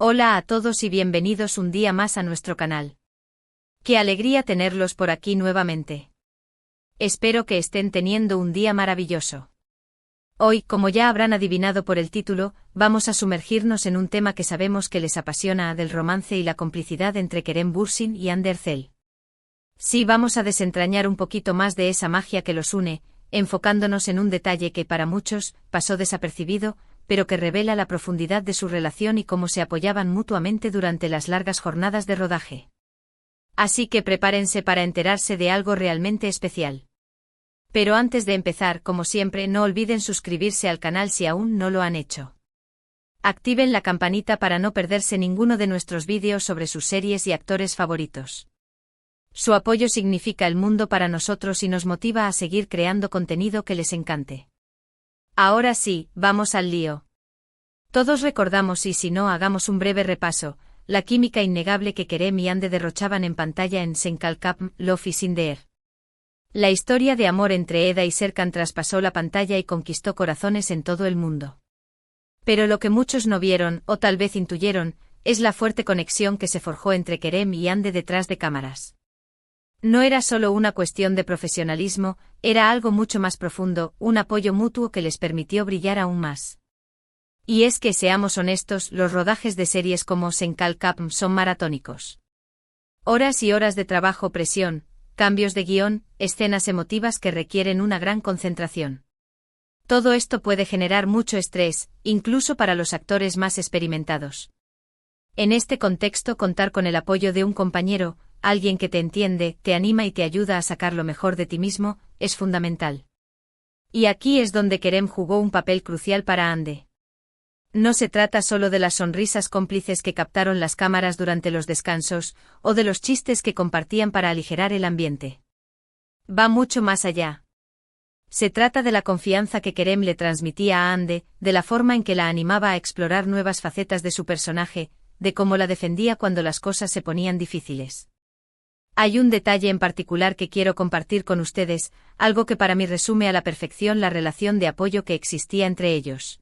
Hola a todos y bienvenidos un día más a nuestro canal. Qué alegría tenerlos por aquí nuevamente. Espero que estén teniendo un día maravilloso. Hoy, como ya habrán adivinado por el título, vamos a sumergirnos en un tema que sabemos que les apasiona, del romance y la complicidad entre Kerem Bürsin y Hande Erçel. Sí, vamos a desentrañar un poquito más de esa magia que los une, enfocándonos en un detalle que para muchos pasó desapercibido, pero que revela la profundidad de su relación y cómo se apoyaban mutuamente durante las largas jornadas de rodaje. Así que prepárense para enterarse de algo realmente especial. Pero antes de empezar, como siempre, no olviden suscribirse al canal si aún no lo han hecho. Activen la campanita para no perderse ninguno de nuestros vídeos sobre sus series y actores favoritos. Su apoyo significa el mundo para nosotros y nos motiva a seguir creando contenido que les encante. Ahora sí, vamos al lío. Todos recordamos, y si no, hagamos un breve repaso, la química innegable que Kerem y Hande derrochaban en pantalla en Sen Kalkap, Love is in the Air. La historia de amor entre Eda y Serkan traspasó la pantalla y conquistó corazones en todo el mundo. Pero lo que muchos no vieron, o tal vez intuyeron, es la fuerte conexión que se forjó entre Kerem y Hande detrás de cámaras. No era solo una cuestión de profesionalismo, era algo mucho más profundo, un apoyo mutuo que les permitió brillar aún más. Y es que, seamos honestos, los rodajes de series como Sen Kalkap son maratónicos. Horas y horas de trabajo, presión, cambios de guión, escenas emotivas que requieren una gran concentración. Todo esto puede generar mucho estrés, incluso para los actores más experimentados. En este contexto, contar con el apoyo de un compañero, alguien que te entiende, te anima y te ayuda a sacar lo mejor de ti mismo, es fundamental. Y aquí es donde Kerem jugó un papel crucial para Hande. No se trata solo de las sonrisas cómplices que captaron las cámaras durante los descansos, o de los chistes que compartían para aligerar el ambiente. Va mucho más allá. Se trata de la confianza que Kerem le transmitía a Hande, de la forma en que la animaba a explorar nuevas facetas de su personaje, de cómo la defendía cuando las cosas se ponían difíciles. Hay un detalle en particular que quiero compartir con ustedes, algo que para mí resume a la perfección la relación de apoyo que existía entre ellos.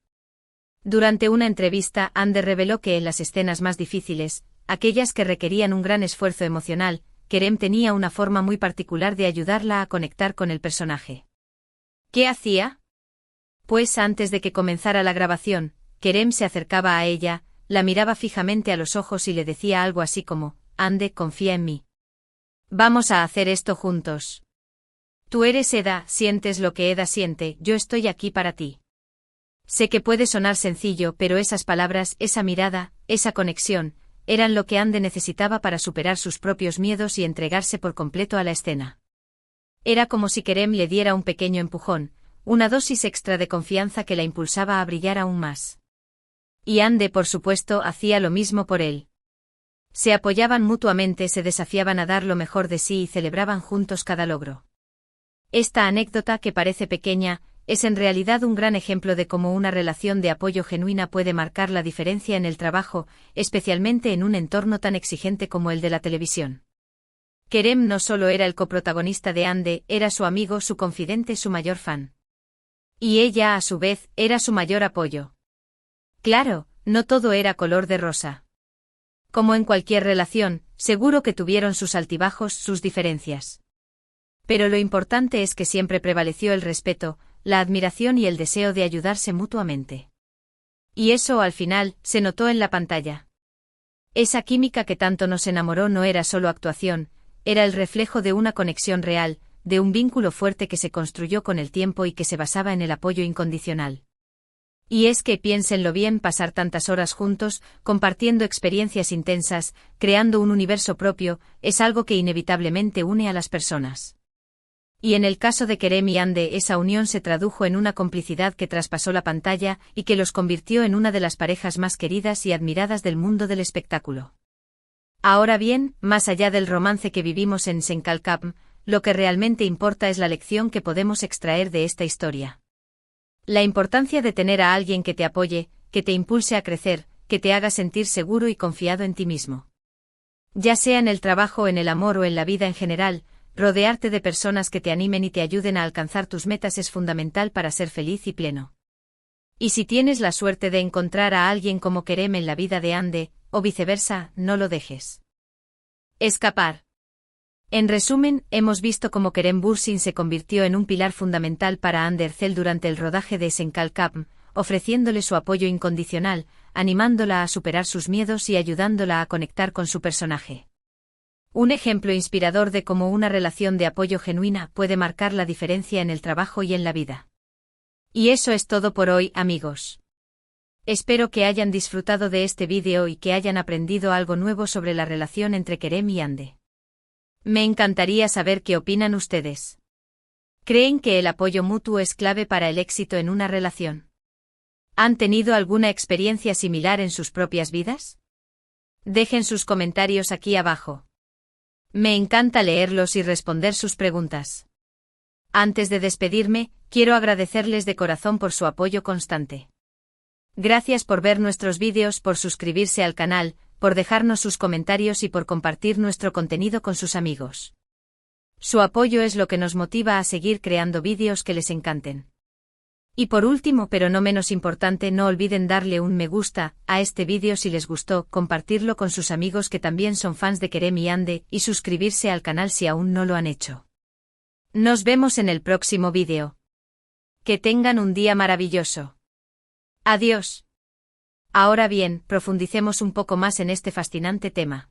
Durante una entrevista, Hande reveló que en las escenas más difíciles, aquellas que requerían un gran esfuerzo emocional, Kerem tenía una forma muy particular de ayudarla a conectar con el personaje. ¿Qué hacía? Pues antes de que comenzara la grabación, Kerem se acercaba a ella, la miraba fijamente a los ojos y le decía algo así como: Hande, confía en mí. Vamos a hacer esto juntos. Tú eres Eda, sientes lo que Eda siente, yo estoy aquí para ti. Sé que puede sonar sencillo, pero esas palabras, esa mirada, esa conexión, eran lo que Hande necesitaba para superar sus propios miedos y entregarse por completo a la escena. Era como si Kerem le diera un pequeño empujón, una dosis extra de confianza que la impulsaba a brillar aún más. Y Hande, por supuesto, hacía lo mismo por él. Se apoyaban mutuamente, se desafiaban a dar lo mejor de sí y celebraban juntos cada logro. Esta anécdota, que parece pequeña, es en realidad un gran ejemplo de cómo una relación de apoyo genuina puede marcar la diferencia en el trabajo, especialmente en un entorno tan exigente como el de la televisión. Kerem no solo era el coprotagonista de Hande, era su amigo, su confidente, su mayor fan. Y ella, a su vez, era su mayor apoyo. Claro, no todo era color de rosa. Como en cualquier relación, seguro que tuvieron sus altibajos, sus diferencias. Pero lo importante es que siempre prevaleció el respeto, la admiración y el deseo de ayudarse mutuamente. Y eso, al final, se notó en la pantalla. Esa química que tanto nos enamoró no era solo actuación, era el reflejo de una conexión real, de un vínculo fuerte que se construyó con el tiempo y que se basaba en el apoyo incondicional. Y es que, piénsenlo bien, pasar tantas horas juntos, compartiendo experiencias intensas, creando un universo propio, es algo que inevitablemente une a las personas. Y en el caso de Kerem y Hande, esa unión se tradujo en una complicidad que traspasó la pantalla y que los convirtió en una de las parejas más queridas y admiradas del mundo del espectáculo. Ahora bien, más allá del romance que vivimos en Sen Kalkap, lo que realmente importa es la lección que podemos extraer de esta historia. La importancia de tener a alguien que te apoye, que te impulse a crecer, que te haga sentir seguro y confiado en ti mismo. Ya sea en el trabajo, en el amor o en la vida en general, rodearte de personas que te animen y te ayuden a alcanzar tus metas es fundamental para ser feliz y pleno. Y si tienes la suerte de encontrar a alguien como Kerem en la vida de Hande, o viceversa, no lo dejes escapar. En resumen, hemos visto cómo Kerem Bürsin se convirtió en un pilar fundamental para Hande Erçel durante el rodaje de Esenkalkapm, ofreciéndole su apoyo incondicional, animándola a superar sus miedos y ayudándola a conectar con su personaje. Un ejemplo inspirador de cómo una relación de apoyo genuina puede marcar la diferencia en el trabajo y en la vida. Y eso es todo por hoy, amigos. Espero que hayan disfrutado de este vídeo y que hayan aprendido algo nuevo sobre la relación entre Kerem y Hande. Me encantaría saber qué opinan ustedes. ¿Creen que el apoyo mutuo es clave para el éxito en una relación? ¿Han tenido alguna experiencia similar en sus propias vidas? Dejen sus comentarios aquí abajo. Me encanta leerlos y responder sus preguntas. Antes de despedirme, quiero agradecerles de corazón por su apoyo constante. Gracias por ver nuestros vídeos, por suscribirse al canal, por dejarnos sus comentarios y por compartir nuestro contenido con sus amigos. Su apoyo es lo que nos motiva a seguir creando vídeos que les encanten. Y por último, pero no menos importante, no olviden darle un me gusta a este vídeo si les gustó, compartirlo con sus amigos que también son fans de Kerem y Hande, y suscribirse al canal si aún no lo han hecho. Nos vemos en el próximo vídeo. Que tengan un día maravilloso. Adiós. Ahora bien, profundicemos un poco más en este fascinante tema.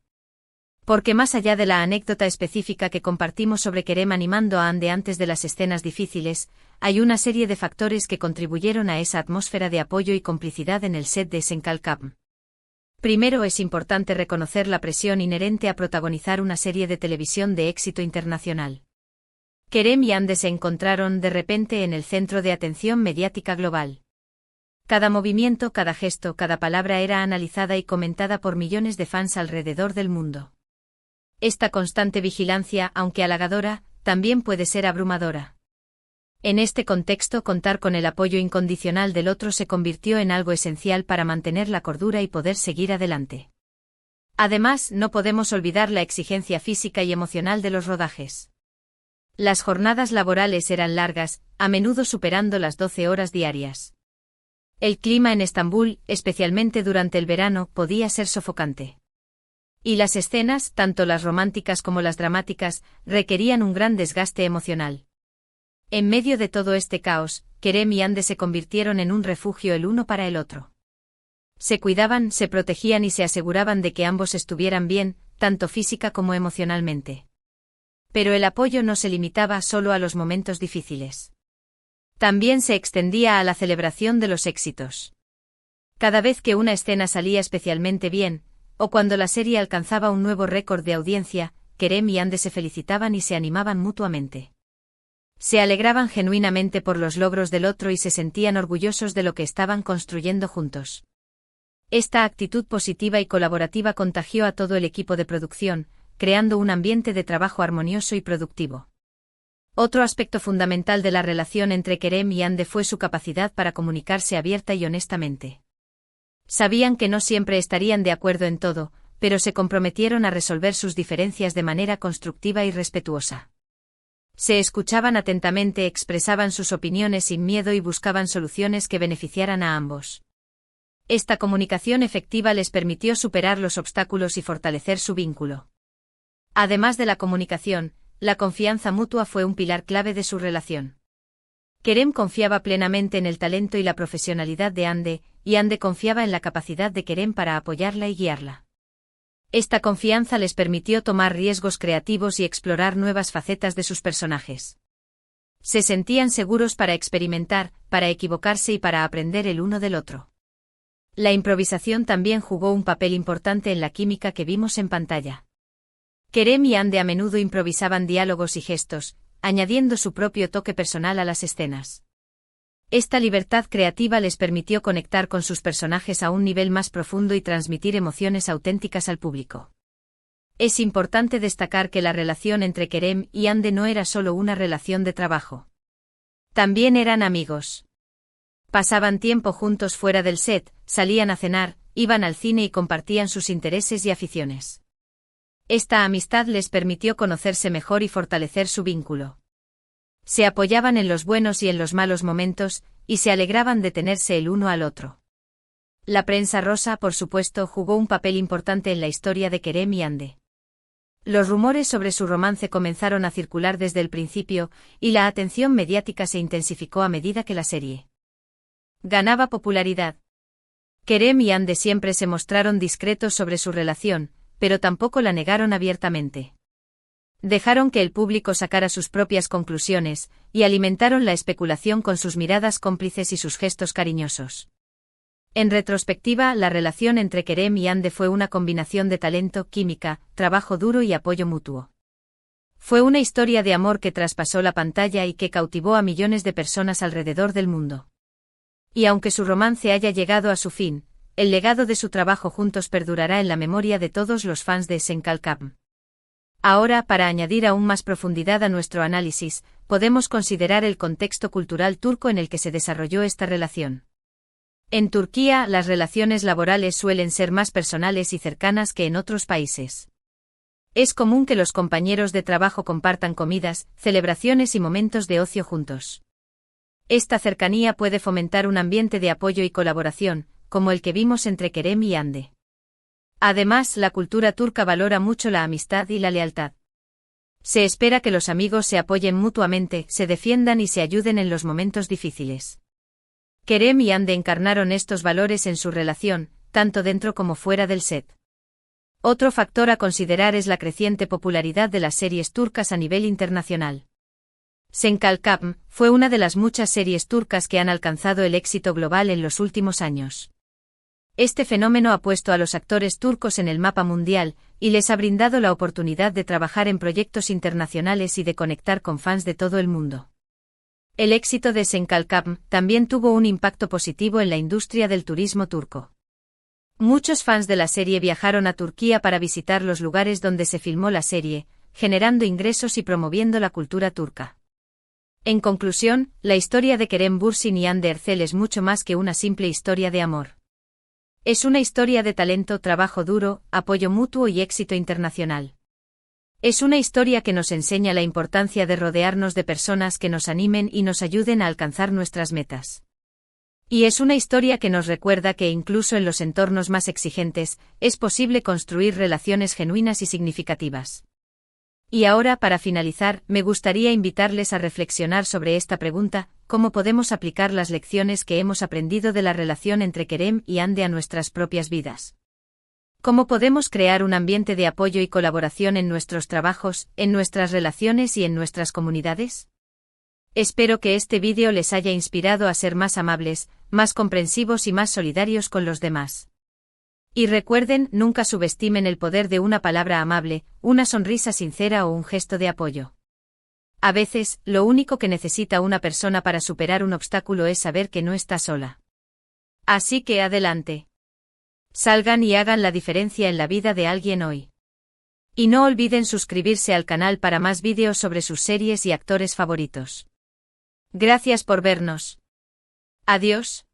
Porque más allá de la anécdota específica que compartimos sobre Kerem animando a Hande antes de las escenas difíciles, hay una serie de factores que contribuyeron a esa atmósfera de apoyo y complicidad en el set de Esenkalkapm. Primero, es importante reconocer la presión inherente a protagonizar una serie de televisión de éxito internacional. Kerem y Hande se encontraron de repente en el centro de atención mediática global. Cada movimiento, cada gesto, cada palabra era analizada y comentada por millones de fans alrededor del mundo. Esta constante vigilancia, aunque halagadora, también puede ser abrumadora. En este contexto, contar con el apoyo incondicional del otro se convirtió en algo esencial para mantener la cordura y poder seguir adelante. Además, no podemos olvidar la exigencia física y emocional de los rodajes. Las jornadas laborales eran largas, a menudo superando las 12 horas diarias. El clima en Estambul, especialmente durante el verano, podía ser sofocante. Y las escenas, tanto las románticas como las dramáticas, requerían un gran desgaste emocional. En medio de todo este caos, Kerem y Hande se convirtieron en un refugio el uno para el otro. Se cuidaban, se protegían y se aseguraban de que ambos estuvieran bien, tanto física como emocionalmente. Pero el apoyo no se limitaba solo a los momentos difíciles. También se extendía a la celebración de los éxitos. Cada vez que una escena salía especialmente bien, o cuando la serie alcanzaba un nuevo récord de audiencia, Kerem y Hande se felicitaban y se animaban mutuamente. Se alegraban genuinamente por los logros del otro y se sentían orgullosos de lo que estaban construyendo juntos. Esta actitud positiva y colaborativa contagió a todo el equipo de producción, creando un ambiente de trabajo armonioso y productivo. Otro aspecto fundamental de la relación entre Kerem y Hande fue su capacidad para comunicarse abierta y honestamente. Sabían que no siempre estarían de acuerdo en todo, pero se comprometieron a resolver sus diferencias de manera constructiva y respetuosa. Se escuchaban atentamente, expresaban sus opiniones sin miedo y buscaban soluciones que beneficiaran a ambos. Esta comunicación efectiva les permitió superar los obstáculos y fortalecer su vínculo. Además de la comunicación, la confianza mutua fue un pilar clave de su relación. Kerem confiaba plenamente en el talento y la profesionalidad de Hande, y Hande confiaba en la capacidad de Kerem para apoyarla y guiarla. Esta confianza les permitió tomar riesgos creativos y explorar nuevas facetas de sus personajes. Se sentían seguros para experimentar, para equivocarse y para aprender el uno del otro. La improvisación también jugó un papel importante en la química que vimos en pantalla. Kerem y Hande a menudo improvisaban diálogos y gestos, añadiendo su propio toque personal a las escenas. Esta libertad creativa les permitió conectar con sus personajes a un nivel más profundo y transmitir emociones auténticas al público. Es importante destacar que la relación entre Kerem y Hande no era solo una relación de trabajo. También eran amigos. Pasaban tiempo juntos fuera del set, salían a cenar, iban al cine y compartían sus intereses y aficiones. Esta amistad les permitió conocerse mejor y fortalecer su vínculo. Se apoyaban en los buenos y en los malos momentos, y se alegraban de tenerse el uno al otro. La prensa rosa, por supuesto, jugó un papel importante en la historia de Kerem y Ande. Los rumores sobre su romance comenzaron a circular desde el principio, y la atención mediática se intensificó a medida que la serie ganaba popularidad. Kerem y Ande siempre se mostraron discretos sobre su relación, pero tampoco la negaron abiertamente. Dejaron que el público sacara sus propias conclusiones, y alimentaron la especulación con sus miradas cómplices y sus gestos cariñosos. En retrospectiva, la relación entre Kerem y Ande fue una combinación de talento, química, trabajo duro y apoyo mutuo. Fue una historia de amor que traspasó la pantalla y que cautivó a millones de personas alrededor del mundo. Y aunque su romance haya llegado a su fin, el legado de su trabajo juntos perdurará en la memoria de todos los fans de Senkalkam. Ahora, para añadir aún más profundidad a nuestro análisis, podemos considerar el contexto cultural turco en el que se desarrolló esta relación. En Turquía, las relaciones laborales suelen ser más personales y cercanas que en otros países. Es común que los compañeros de trabajo compartan comidas, celebraciones y momentos de ocio juntos. Esta cercanía puede fomentar un ambiente de apoyo y colaboración, como el que vimos entre Kerem y Ande. Además, la cultura turca valora mucho la amistad y la lealtad. Se espera que los amigos se apoyen mutuamente, se defiendan y se ayuden en los momentos difíciles. Kerem y Ande encarnaron estos valores en su relación, tanto dentro como fuera del set. Otro factor a considerar es la creciente popularidad de las series turcas a nivel internacional. Senkalkam fue una de las muchas series turcas que han alcanzado el éxito global en los últimos años. Este fenómeno ha puesto a los actores turcos en el mapa mundial, y les ha brindado la oportunidad de trabajar en proyectos internacionales y de conectar con fans de todo el mundo. El éxito de Senkalkam también tuvo un impacto positivo en la industria del turismo turco. Muchos fans de la serie viajaron a Turquía para visitar los lugares donde se filmó la serie, generando ingresos y promoviendo la cultura turca. En conclusión, la historia de Kerem Bürsin y Hande Erçel es mucho más que una simple historia de amor. Es una historia de talento, trabajo duro, apoyo mutuo y éxito internacional. Es una historia que nos enseña la importancia de rodearnos de personas que nos animen y nos ayuden a alcanzar nuestras metas. Y es una historia que nos recuerda que incluso en los entornos más exigentes, es posible construir relaciones genuinas y significativas. Y ahora, para finalizar, me gustaría invitarles a reflexionar sobre esta pregunta: ¿cómo podemos aplicar las lecciones que hemos aprendido de la relación entre Kerem y Hande a nuestras propias vidas? ¿Cómo podemos crear un ambiente de apoyo y colaboración en nuestros trabajos, en nuestras relaciones y en nuestras comunidades? Espero que este vídeo les haya inspirado a ser más amables, más comprensivos y más solidarios con los demás. Y recuerden, nunca subestimen el poder de una palabra amable, una sonrisa sincera o un gesto de apoyo. A veces, lo único que necesita una persona para superar un obstáculo es saber que no está sola. Así que adelante. Salgan y hagan la diferencia en la vida de alguien hoy. Y no olviden suscribirse al canal para más vídeos sobre sus series y actores favoritos. Gracias por vernos. Adiós.